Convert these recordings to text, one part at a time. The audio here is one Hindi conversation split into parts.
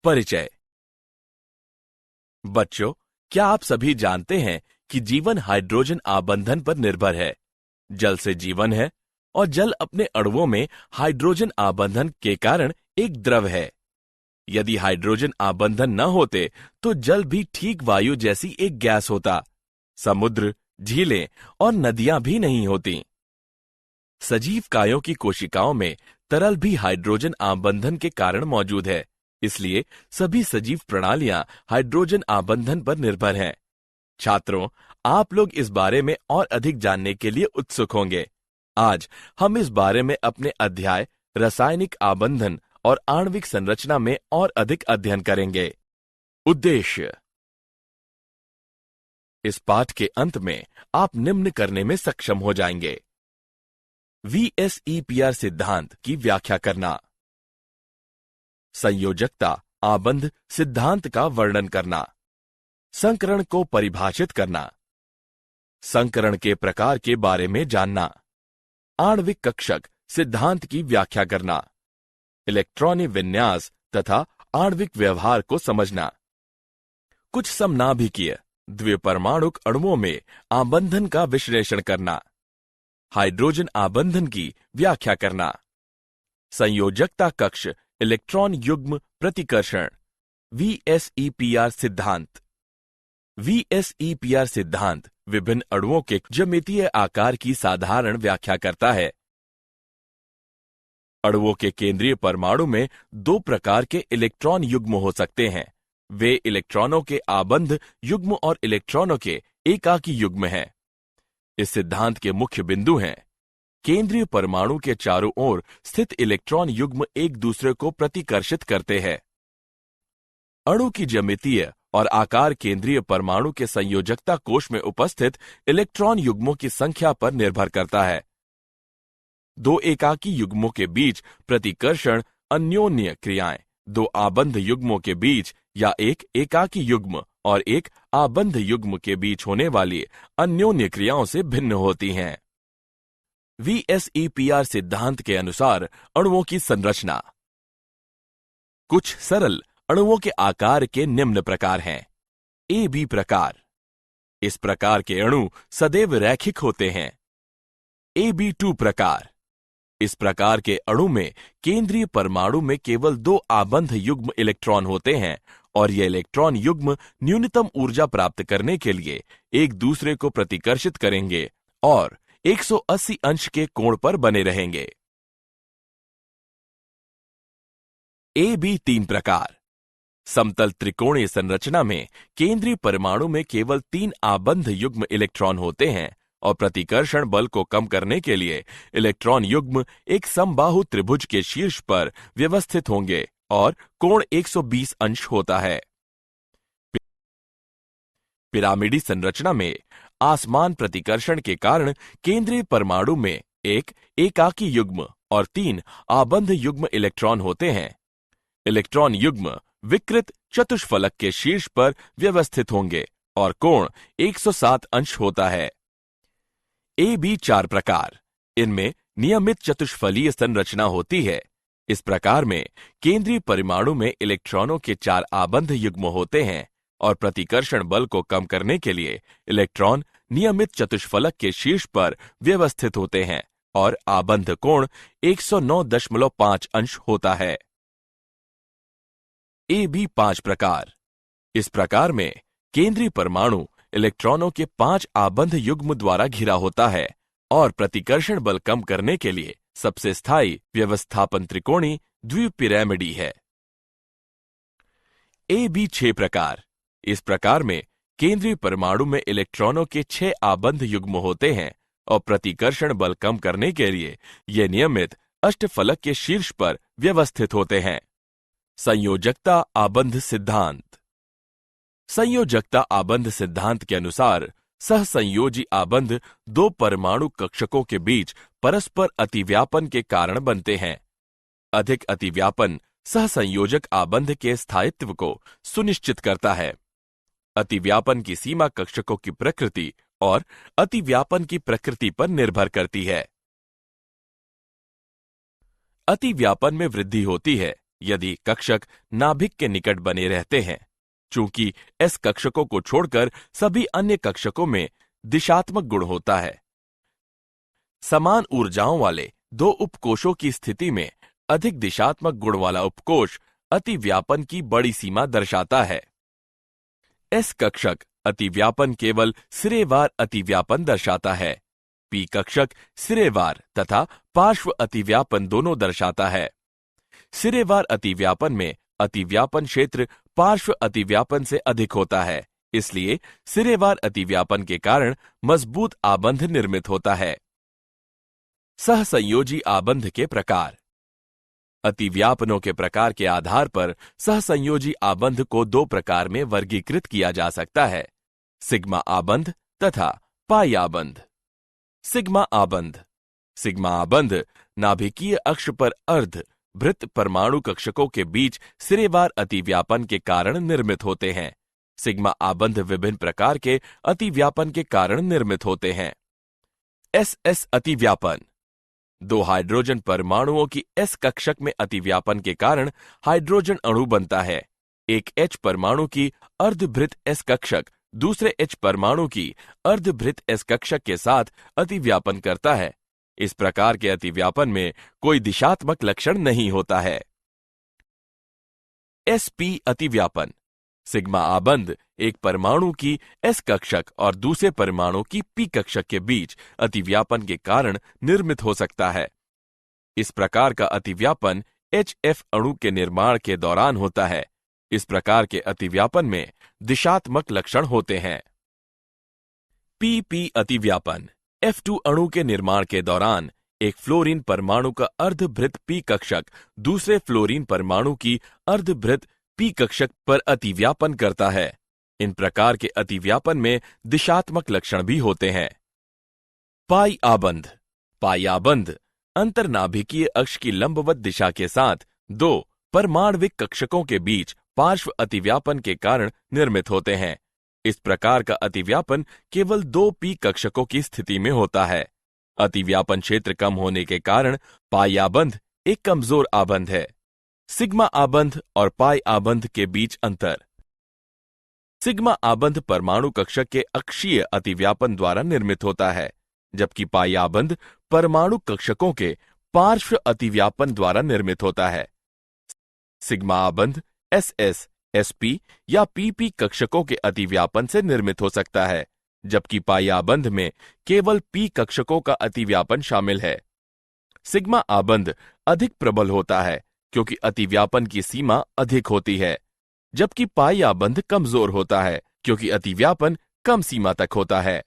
परिचय। बच्चों, क्या आप सभी जानते हैं कि जीवन हाइड्रोजन आबंधन पर निर्भर है। जल से जीवन है और जल अपने अणुओं में हाइड्रोजन आबंधन के कारण एक द्रव है। यदि हाइड्रोजन आबंधन न होते तो जल भी ठीक वायु जैसी एक गैस होता। समुद्र, झीलें और नदियां भी नहीं होती। सजीव कायों की कोशिकाओं में तरल भी हाइड्रोजन आबंधन के कारण मौजूद है। इसलिए सभी सजीव प्रणालियां हाइड्रोजन आबंधन पर निर्भर हैं। छात्रों, आप लोग इस बारे में और अधिक जानने के लिए उत्सुक होंगे। आज हम इस बारे में अपने अध्याय रासायनिक आबंधन और आणविक संरचना में और अधिक अध्ययन करेंगे। उद्देश्य। इस पाठ के अंत में आप निम्न करने में सक्षम हो जाएंगे। VSEPR सिद्धांत की व्याख्या करना, संयोजकता आबंध सिद्धांत का वर्णन करना, संकरण को परिभाषित करना, संकरण के प्रकार के बारे में जानना, आणविक कक्षक सिद्धांत की व्याख्या करना, इलेक्ट्रॉनिक विन्यास तथा आणविक व्यवहार को समझना, कुछ समनाभिकीय द्विपरमाणुक अणुओं में आबंधन का विश्लेषण करना, हाइड्रोजन आबंधन की व्याख्या करना, संयोजकता कक्ष इलेक्ट्रॉन युग्म प्रतिकर्षण VSEPR सिद्धांत। VSEPR सिद्धांत विभिन्न अणुओं के ज्यामितीय आकार की साधारण व्याख्या करता है। अणुओं के केंद्रीय परमाणु में दो प्रकार के इलेक्ट्रॉन युग्म हो सकते हैं। वे इलेक्ट्रॉनों के आबंध युग्म और इलेक्ट्रॉनों के एकाकी युग्म हैं। इस सिद्धांत के मुख्य बिंदु हैं: केंद्रीय परमाणु के चारों ओर स्थित इलेक्ट्रॉन युग्म एक दूसरे को प्रतिकर्षित करते हैं। अणु की ज्यामितीय और आकार केंद्रीय परमाणु के संयोजकता कोश में उपस्थित इलेक्ट्रॉन युग्मों की संख्या पर निर्भर करता है। दो एकाकी युग्मों के बीच प्रतिकर्षण अन्योन्य क्रियाएं दो आबंध युग्मों के बीच या एक एकाकी युग्म और एक आबंध युग्म के बीच होने वाली अन्योन्य क्रियाओं से भिन्न होती हैं। VSEPR सिद्धांत के अनुसार अणुओं की संरचना। कुछ सरल अणुओं के आकार के निम्न प्रकार हैं। AB प्रकार। इस प्रकार के अणु सदैव रैखिक होते हैं। AB2 प्रकार। इस प्रकार के अणु में केंद्रीय परमाणु में केवल दो आबंध युग्म इलेक्ट्रॉन होते हैं और ये इलेक्ट्रॉन युग्म न्यूनतम ऊर्जा प्राप्त करने के लिए एक दूसरे को प्रतिकर्षित करेंगे और 180 अंश के कोण पर बने रहेंगे। AB3 प्रकार। समतल त्रिकोणीय संरचना में केंद्रीय परमाणु में केवल 3 आबंध युग्म इलेक्ट्रॉन होते हैं और प्रतिकर्षण बल को कम करने के लिए इलेक्ट्रॉन युग्म एक समबाहु त्रिभुज के शीर्ष पर व्यवस्थित होंगे और कोण 120 अंश होता है। पिरामिडी संरचना में आसमान प्रतिकर्षण के कारण केंद्रीय परमाणु में एक एकाकी युग्म और 3 आबंध युग्म इलेक्ट्रॉन होते हैं। इलेक्ट्रॉन युग्म विकृत चतुष्फलक के शीर्ष पर व्यवस्थित होंगे और कोण 107 अंश होता है। AB4 प्रकार। इनमें नियमित चतुष्फलीय संरचना होती है। इस प्रकार में केंद्रीय परमाणु में इलेक्ट्रॉनों के 4 आबंध युग्म होते हैं और प्रतिकर्षण बल को कम करने के लिए इलेक्ट्रॉन नियमित चतुष्फलक के शीर्ष पर व्यवस्थित होते हैं और आबंध कोण 109.5 अंश होता है। AB5 प्रकार। इस प्रकार में केंद्रीय परमाणु इलेक्ट्रॉनों के 5 आबंध युग्म द्वारा घिरा होता है और प्रतिकर्षण बल कम करने के लिए सबसे स्थायी व्यवस्थापन त्रिकोणी द्विपिरामिडी है। AB6 प्रकार। इस प्रकार में केंद्रीय परमाणु में इलेक्ट्रॉनों के 6 आबंध युग्म होते हैं और प्रतिकर्षण बल कम करने के लिए ये नियमित अष्टफलक के शीर्ष पर व्यवस्थित होते हैं। संयोजकता आबंध सिद्धांत। संयोजकता आबंध सिद्धांत के अनुसार सहसंयोजी आबंध दो परमाणु कक्षकों के बीच परस्पर अतिव्यापन के कारण बनते हैं। अधिक अतिव्यापन सहसंयोजक आबंध के स्थायित्व को सुनिश्चित करता है। अतिव्यापन की सीमा कक्षकों की प्रकृति और अतिव्यापन की प्रकृति पर निर्भर करती है। अतिव्यापन में वृद्धि होती है यदि कक्षक नाभिक के निकट बने रहते हैं, चूंकि एस कक्षकों को छोड़कर सभी अन्य कक्षकों में दिशात्मक गुण होता है। समान ऊर्जाओं वाले दो उपकोषों की स्थिति में अधिक दिशात्मक गुण वाला उपकोष अतिव्यापन की बड़ी सीमा दर्शाता है। एस कक्षक अतिव्यापन केवल सिरेवार अतिव्यापन दर्शाता है। पी कक्षक सिरेवार तथा पार्श्व अतिव्यापन दोनों दर्शाता है। सिरेवार अतिव्यापन में अतिव्यापन क्षेत्र पार्श्व अतिव्यापन से अधिक होता है, इसलिए सिरेवार अतिव्यापन के कारण मजबूत आबंध निर्मित होता है। सहसंयोजी आबंध के प्रकार। अतिव्यापनों के प्रकार के आधार पर सहसंयोजी आबंध को दो प्रकार में वर्गीकृत किया जा सकता है, सिग्मा आबंध तथा पाई आबंध। सिग्मा आबंध। सिग्मा आबंध नाभिकीय अक्ष पर अर्ध वृत्त परमाणु कक्षकों के बीच सिरेवार अतिव्यापन के कारण निर्मित होते हैं। सिग्मा आबंध विभिन्न प्रकार के अतिव्यापन के कारण निर्मित होते हैं। एस अतिव्यापन। दो हाइड्रोजन परमाणुओं की एस कक्षक में अतिव्यापन के कारण हाइड्रोजन अणु बनता है। एक एच परमाणु की अर्धभृत एस कक्षक दूसरे एच परमाणु की अर्धभृत एस कक्षक के साथ अतिव्यापन करता है। इस प्रकार के अतिव्यापन में कोई दिशात्मक लक्षण नहीं होता है। sp अतिव्यापन। सिग्मा आबंध एक परमाणु की एस कक्षक और दूसरे परमाणु की पी कक्षक के बीच अतिव्यापन के कारण निर्मित हो सकता है। इस प्रकार का अतिव्यापन HF अणु के निर्माण के दौरान होता है। इस प्रकार के अतिव्यापन में दिशात्मक लक्षण होते हैं। PP अतिव्यापन। F2 अणु के निर्माण के दौरान एक फ्लोरीन परमाणु का अर्धभृत पी कक्षक दूसरे फ्लोरीन परमाणु की अर्धभृत पी कक्षक पर अतिव्यापन करता है। इन प्रकार के अतिव्यापन में दिशात्मक लक्षण भी होते हैं। पाई आबंध। पाई आबंध अंतर्नाभिकीय अक्ष की लंबवत दिशा के साथ दो परमाण्विक कक्षकों के बीच पार्श्व अतिव्यापन के कारण निर्मित होते हैं। इस प्रकार का अतिव्यापन केवल दो पी कक्षकों की स्थिति में होता है। अतिव्यापन क्षेत्र कम होने के कारण पाई आबंध एक कमजोर आबंध है। सिग्मा आबंध और पाई आबंध के बीच अंतर। सिग्मा आबंध परमाणु कक्षक के अक्षीय अतिव्यापन द्वारा निर्मित होता है, जबकि पाई आबंध परमाणु कक्षकों के पार्श्व अतिव्यापन द्वारा निर्मित होता है। सिग्मा आबंध SS, SP या PP कक्षकों के अतिव्यापन से निर्मित हो सकता है, जबकि पाई आबंध में केवल P कक्षकों का अतिव्यापन शामिल है। सिग्मा आबंध अधिक प्रबल होता है क्योंकि अतिव्यापन की सीमा अधिक होती है, जबकि पाई आबंध कमजोर होता है क्योंकि अतिव्यापन कम सीमा तक होता है।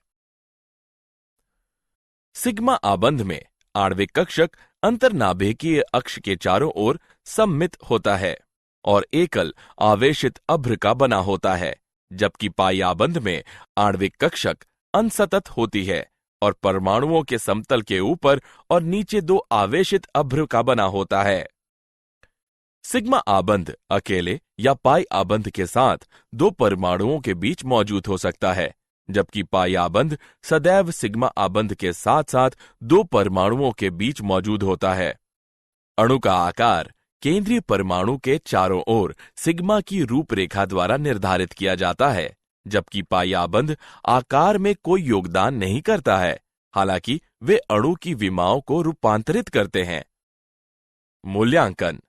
सिग्मा आबंध में आणविक कक्षक अंतर्नाभिकीय अक्ष के चारों ओर सममित होता है और एकल आवेशित अभ्र का बना होता है, जबकि पाई आबंध में आणविक कक्षक अनसतत होती है और परमाणुओं के समतल के ऊपर और नीचे दो आवेशित अभ्र का बना होता है। सिग्मा आबंध अकेले या पाई आबंध के साथ दो परमाणुओं के बीच मौजूद हो सकता है, जबकि पाई आबंध सदैव सिग्मा आबंध के साथ साथ दो परमाणुओं के बीच मौजूद होता है। अणु का आकार केंद्रीय परमाणु के चारों ओर सिग्मा की रूपरेखा द्वारा निर्धारित किया जाता है, जबकि पाई आबंध आकार में कोई योगदान नहीं करता है, हालांकि वे अणु की विमाओं को रूपांतरित करते हैं। मूल्यांकन।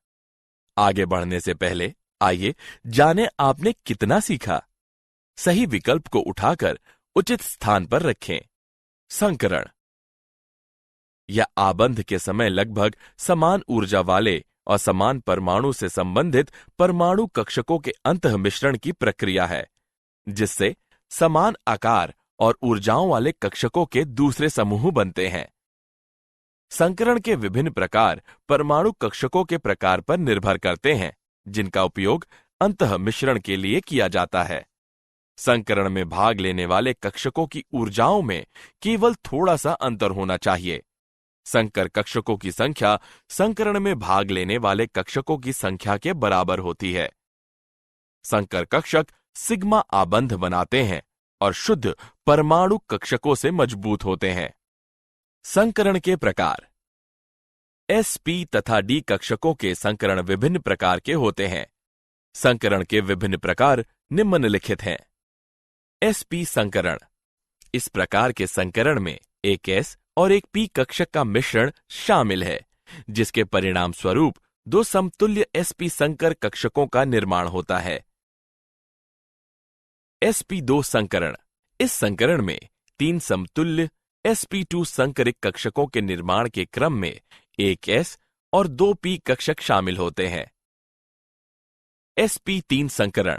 आगे बढ़ने से पहले आइए जानें आपने कितना सीखा। सही विकल्प को उठाकर उचित स्थान पर रखें। संकरण। यह आबंध के समय लगभग समान ऊर्जा वाले और समान परमाणु से संबंधित परमाणु कक्षकों के अंतः मिश्रण की प्रक्रिया है, जिससे समान आकार और ऊर्जाओं वाले कक्षकों के दूसरे समूह बनते हैं। संकरण के विभिन्न प्रकार परमाणु कक्षकों के प्रकार पर निर्भर करते हैं, जिनका उपयोग अंतः मिश्रण के लिए किया जाता है। संकरण में भाग लेने वाले कक्षकों की ऊर्जाओं में केवल थोड़ा सा अंतर होना चाहिए। संकर कक्षकों की संख्या संकरण में भाग लेने वाले कक्षकों की संख्या के बराबर होती है। संकर कक्षक सिग्मा आबंध बनाते हैं और शुद्ध परमाणु कक्षकों से मजबूत होते हैं। संकरण के प्रकार। sp तथा d कक्षकों के संकरण विभिन्न प्रकार के होते हैं। संकरण के विभिन्न प्रकार निम्नलिखित हैं। sp संकरण। इस प्रकार के संकरण में एक s और एक p कक्षक का मिश्रण शामिल है, जिसके परिणाम स्वरूप दो समतुल्य sp संकर कक्षकों का निर्माण होता है। sp2 संकरण। इस संकरण में तीन समतुल्य sp2 संकरित कक्षकों के निर्माण के क्रम में एक s और दो p कक्षक शामिल होते हैं। sp3 संकरण।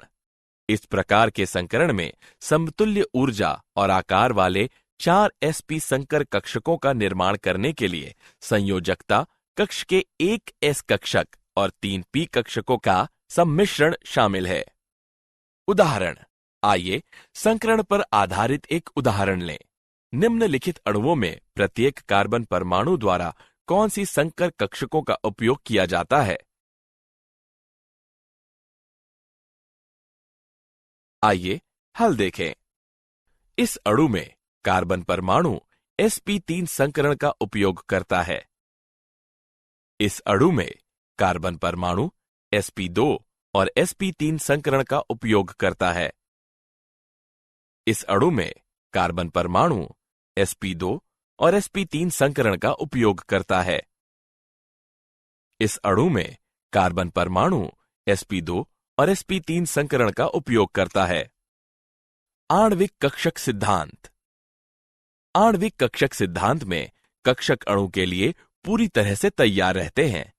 इस प्रकार के संकरण में समतुल्य ऊर्जा और आकार वाले चार sp संकर कक्षकों का निर्माण करने के लिए संयोजकता कक्ष के एक s कक्षक और तीन p कक्षकों का सम्मिश्रण शामिल है। उदाहरण। आइए संकरण पर आधारित एक उदाहरण लें। निम्नलिखित अणुओं में प्रत्येक कार्बन परमाणु द्वारा कौन सी संकर कक्षकों का उपयोग किया जाता है? आइए हल देखें। इस अणु में कार्बन परमाणु sp3 संकरण का उपयोग करता है। इस अणु में कार्बन परमाणु sp2 और sp3 संकरण का उपयोग करता है। इस अणु में कार्बन परमाणु sp2 और sp3 संकरण का उपयोग करता है। इस अणु में कार्बन परमाणु sp2 और sp3 संकरण का उपयोग करता है। आणविक कक्षक सिद्धांत। आणविक कक्षक सिद्धांत में कक्षक अणु के लिए पूरी तरह से तैयार रहते हैं।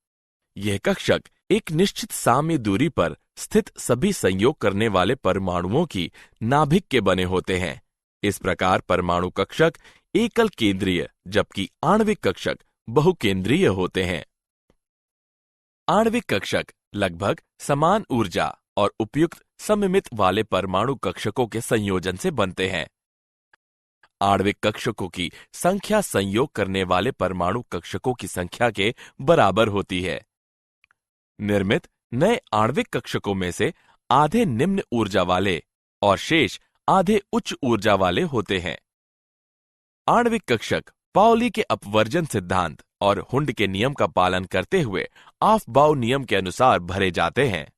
यह कक्षक एक निश्चित साम्य दूरी पर स्थित सभी संयोग करने वाले परमाणुओं की नाभिक के बने होते हैं। इस प्रकार परमाणु कक्षक एकल केंद्रीय जबकि आणविक कक्षक बहुकेंद्रीय होते हैं। आणविक कक्षक लगभग समान ऊर्जा और उपयुक्त सममित वाले परमाणु कक्षकों के संयोजन से बनते हैं। आणविक कक्षकों की संख्या संयोग करने वाले परमाणु कक्षकों की संख्या के बराबर होती है। निर्मित नए आणविक कक्षकों में से आधे निम्न ऊर्जा वाले और शेष आधे उच्च ऊर्जा वाले होते हैं। आणविक कक्षक पाउली के अपवर्जन सिद्धांत और हुंड के नियम का पालन करते हुए ऑफ-बाउ नियम के अनुसार भरे जाते हैं।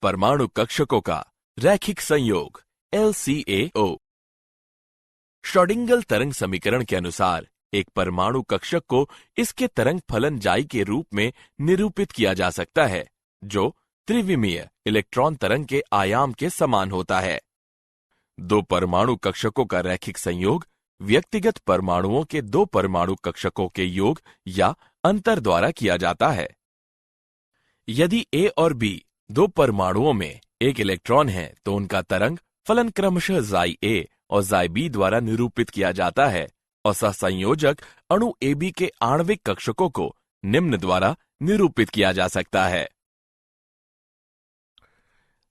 परमाणु कक्षकों का रैखिक संयोग LCAO। श्रोडिंगर तरंग समीकरण के अनुसार एक परमाणु कक्षक को इसके तरंग फलन जाई के रूप में निरूपित किया जा सकता है, जो त्रिविमीय इलेक्ट्रॉन तरंग के आयाम के समान होता है। दो परमाणु कक्षकों का रैखिक संयोग व्यक्तिगत परमाणुओं के दो परमाणु कक्षकों के योग या अंतर द्वारा किया जाता है। यदि A और B दो परमाणुओं में एक इलेक्ट्रॉन है तो उनका तरंग फलन क्रमशः जाई A और जाई B द्वारा निरूपित किया जाता है और सहसंयोजक अणु AB के आणविक कक्षकों को निम्न द्वारा निरूपित किया जा सकता है।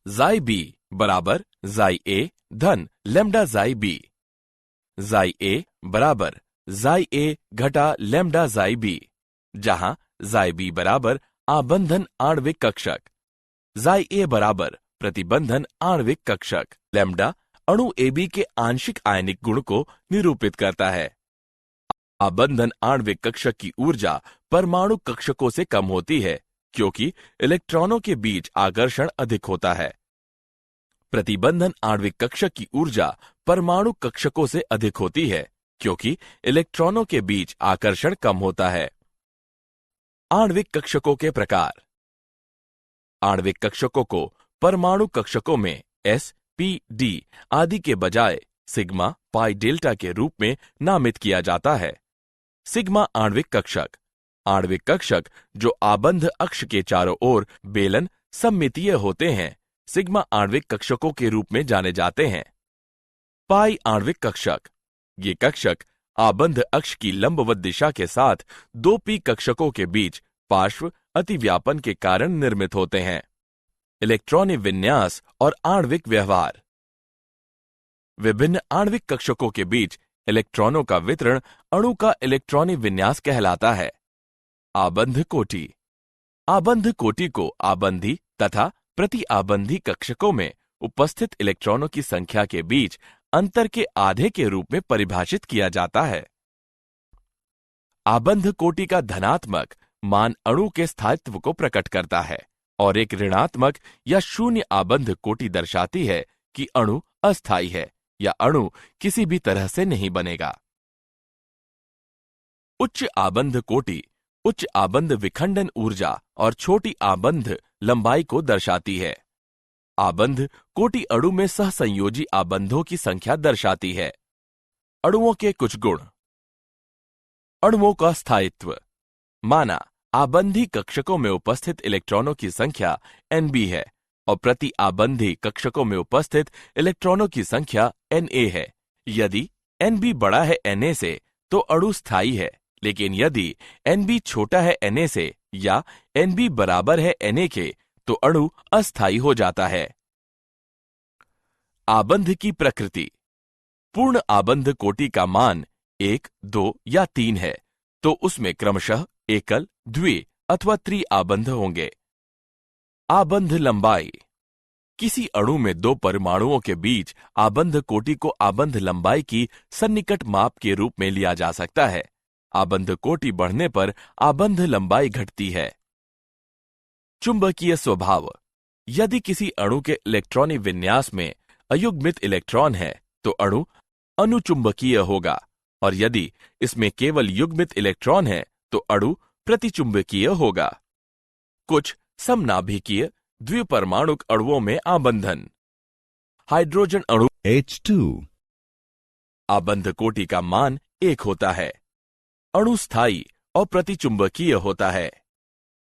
जाई B बराबर जाई A धन लैम्डा जाई B। जाई A बराबर जाई A घटा लैम्डा जाई B, जहां जाई B बराबर आबंधन आणविक कक्षक, जाई A बराबर प्रतिबंधन आणविक कक्षक, लैम्डा अणु AB के आंशिक आयनिक गुण को निरूपित करता है। आबंधन आणविक कक्षक की ऊर्जा परमाणु कक्षकों से कम होती है क्योंकि इलेक्ट्रॉनों के बीच आकर्षण अधिक होता है। प्रतिबंधन आणविक कक्षक की ऊर्जा परमाणु कक्षकों से अधिक होती है क्योंकि इलेक्ट्रॉनों के बीच आकर्षण कम होता है। आणविक कक्षकों के प्रकार। आणविक कक्षकों को परमाणु कक्षकों में S, P, D आदि के बजाय सिग्मा पाई डेल्टा के रूप में नामित किया जाता है। सिग्मा आणविक कक्षक। आणविक कक्षक जो आबंध अक्ष के चारों ओर बेलन सममितीय होते हैं सिग्मा आणविक कक्षकों के रूप में जाने जाते हैं। पाई आणविक कक्षक। ये कक्षक आबंध अक्ष की लंबवत दिशा के साथ दो p कक्षकों के बीच पार्श्व अतिव्यापन के कारण निर्मित होते हैं। इलेक्ट्रॉनिक विन्यास और आणविक व्यवहार। विभिन्न आणविक कक्षकों के बीच इलेक्ट्रॉनों का वितरण अणु का इलेक्ट्रॉनिक विन्यास कहलाता है। आबंध कोटि। आबंध कोटि को आबंधी तथा प्रति आबंधी कक्षकों में उपस्थित इलेक्ट्रॉनों की संख्या के बीच अंतर के आधे के रूप में परिभाषित किया जाता है। आबंध कोटि का धनात्मक मान अणु के स्थायित्व को प्रकट करता है और एक ऋणात्मक या शून्य आबंध कोटि दर्शाती है कि अणु अस्थायी है या अणु किसी भी तरह से नहीं बनेगा। उच्च आबंध कोटि उच्च आबंध विखंडन ऊर्जा और छोटी आबंध लंबाई को दर्शाती है। आबंध कोटि अणु में सहसंयोजी आबंधों की संख्या दर्शाती है। अणुओं के कुछ गुण। अणुओं का स्थायित्व। माना आबंधी कक्षकों में उपस्थित इलेक्ट्रॉनों की संख्या Nb है और प्रति आबंधी कक्षकों में उपस्थित इलेक्ट्रॉनों की संख्या Na है। यदि Nb बड़ा है Na से तो अणु स्थायी है, लेकिन यदि Nb छोटा है Na से या Nb बराबर है Na के तो अणु अस्थायी हो जाता है। आबंध की प्रकृति। पूर्ण आबंध कोटि का मान 1, 2 या 3 है तो उसमें क्रमशः एकल, द्वि अथवा त्रि आबंध होंगे। आबंध लंबाई। किसी अणु में दो परमाणुओं के बीच आबंध कोटि को आबंध लंबाई की सन्निकट माप के रूप में लिया जा सकता है। आबंध कोटि बढ़ने पर आबंध लंबाई घटती है। चुंबकीय स्वभाव। यदि किसी अणु के इलेक्ट्रॉनी विन्यास में अयुग्मित इलेक्ट्रॉन है तो अणु अनुचुंबकीय होगा और यदि इसमें केवल युग्मित इलेक्ट्रॉन है तो अणु प्रतिचुंबकीय होगा। कुछ समनाभिकीय द्विपरमाणुक अणुओं में आबंधन। हाइड्रोजन अणु H2 आबंध कोटि का मान 1 होता है। अणु स्थायी और प्रतिचुंबकीय होता है।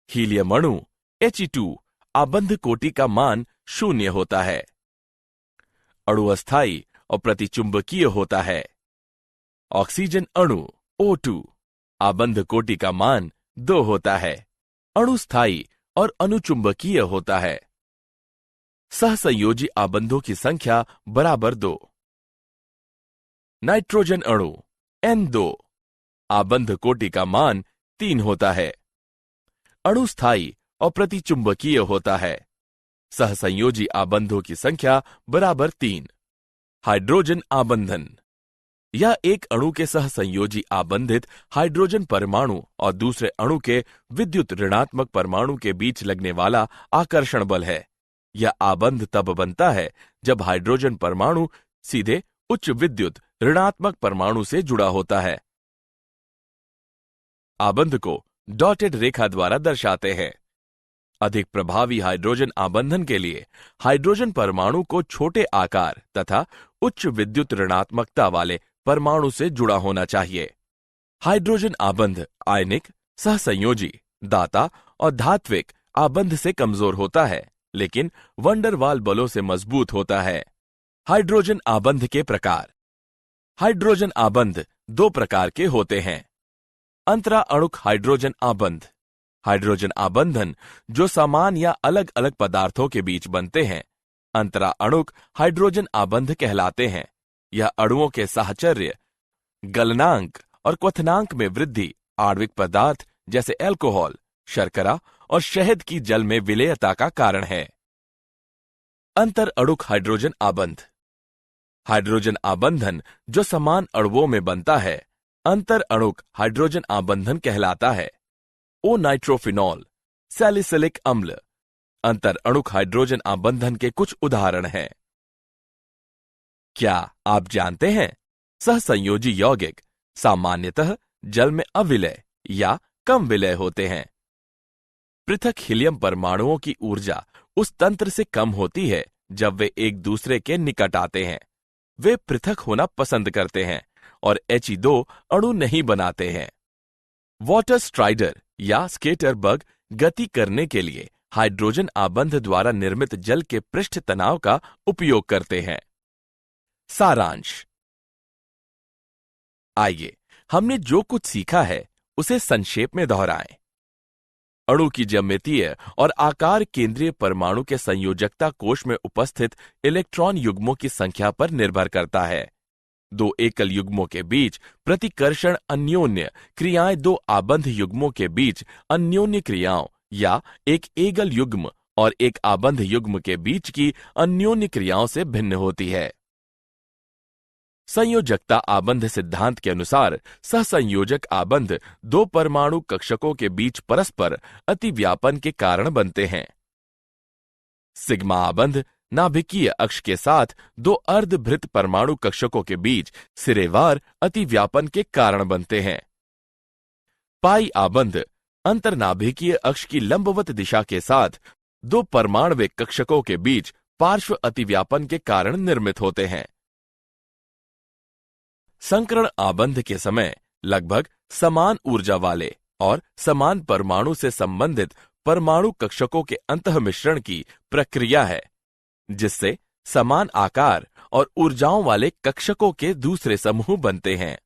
हीलियम अणु He2 आबंध कोटि का मान 0 होता है। अणु अस्थायी और प्रतिचुंबकीय होता है। ऑक्सीजन अणु O2 आबंध कोटि का मान 2 होता है। अणु स्थायी और अनुचुंबकीय होता है। सहसंयोजी आबंधों की संख्या बराबर 2। नाइट्रोजन अणु N2 आबंध कोटि का मान 3 होता है। अणु स्थायी और प्रतिचुंबकीय होता है। सहसंयोजी आबंधों की संख्या बराबर 3। हाइड्रोजन आबंधन। यह एक अणु के सहसंयोजी आबंधित हाइड्रोजन परमाणु और दूसरे अणु के विद्युत ऋणात्मक परमाणु के बीच लगने वाला आकर्षण बल है। यह आबंध तब बनता है जब हाइड्रोजन परमाणु सीधे उच्च विद्युत ऋणात्मक परमाणु से जुड़ा होता है। आबंध को डॉटेड रेखा द्वारा दर्शाते हैं। अधिक प्रभावी हाइड्रोजन आबंधन के लिए हाइड्रोजन परमाणु को छोटे आकार तथा उच्च विद्युत ऋणात्मकता वाले परमाणु से जुड़ा होना चाहिए। हाइड्रोजन आबंध आयनिक, सहसंयोजी, दाता और धात्विक आबंध से कमजोर होता है, लेकिन वंडरवाल बलों से मजबूत होता है। हाइड्रोजन आबंध के प्रकार। हाइड्रोजन आबंध 2 प्रकार के होते हैं। अंतरा अणुक हाइड्रोजन आबंध। हाइड्रोजन आबंधन जो समान या अलग अलग पदार्थों के बीच बनते हैं अंतरा अणुक हाइड्रोजन आबंध कहलाते हैं। यह अणुओं के साहचर्य, गलनांक और क्वथनांक में वृद्धि आणविक पदार्थ जैसे अल्कोहल, शर्करा और शहद की जल में विलेयता का कारण है। अंतर अणुक हाइड्रोजन आबंध। हाइड्रोजन आबंधन जो समान अणुओं में बनता है अंतर अणुक हाइड्रोजन आबंधन कहलाता है। ओ नाइट्रोफिनॉल, सैलिसिलिक अम्ल अंतर अणुक हाइड्रोजन आबंधन के कुछ उदाहरण हैं। क्या आप जानते हैं सहसंयोजी यौगिक सामान्यतः जल में अविलय या कम विलय होते हैं। पृथक हीलियम परमाणुओं की ऊर्जा उस तंत्र से कम होती है जब वे एक दूसरे के निकट आते हैं। वे पृथक होना पसंद करते हैं और He2 अणु नहीं बनाते हैं। वाटर स्ट्राइडर या स्केटर बग गति करने के लिए हाइड्रोजन आबंध द्वारा निर्मित जल के पृष्ठ तनाव का उपयोग करते हैं। सारांश। आइए हमने जो कुछ सीखा है उसे संक्षेप में दोहराएं। अणु की ज्यामितीय और आकार केंद्रीय परमाणु के संयोजकता कोश में उपस्थित इलेक्ट्रॉन युग्मों की संख्या पर निर्भर करता है। 2 एकल युग्मों के बीच प्रतिकर्षण अन्योन्य क्रियाएं 2 आबंध युग्मों के बीच अन्योन्य क्रियाओं या एक एकल युग्म और एक आबंध युग्म के बीच की अन्योन्य क्रियाओं से भिन्न होती है। संयोजकता आबंध सिद्धांत के अनुसार सहसंयोजक आबंध दो परमाणु कक्षकों के बीच परस्पर अतिव्यापन के कारण बनते हैं। सिग्मा आबंध नाभिकीय अक्ष के साथ दो अर्धभृत परमाणु कक्षकों के बीच सिरेवार अतिव्यापन के कारण बनते हैं। पाई आबंध अंतर्नाभिकीय अक्ष की लंबवत दिशा के साथ दो परमाणविक कक्षकों के बीच पार्श्व अतिव्यापन के कारण निर्मित होते हैं। संकरण आबंध के समय लगभग समान ऊर्जा वाले और समान परमाणु से संबंधित परमाणु कक्षकों के अंतःमिश्रण की प्रक्रिया है, जिससे समान आकार और ऊर्जाओं वाले कक्षकों के दूसरे समूह बनते हैं।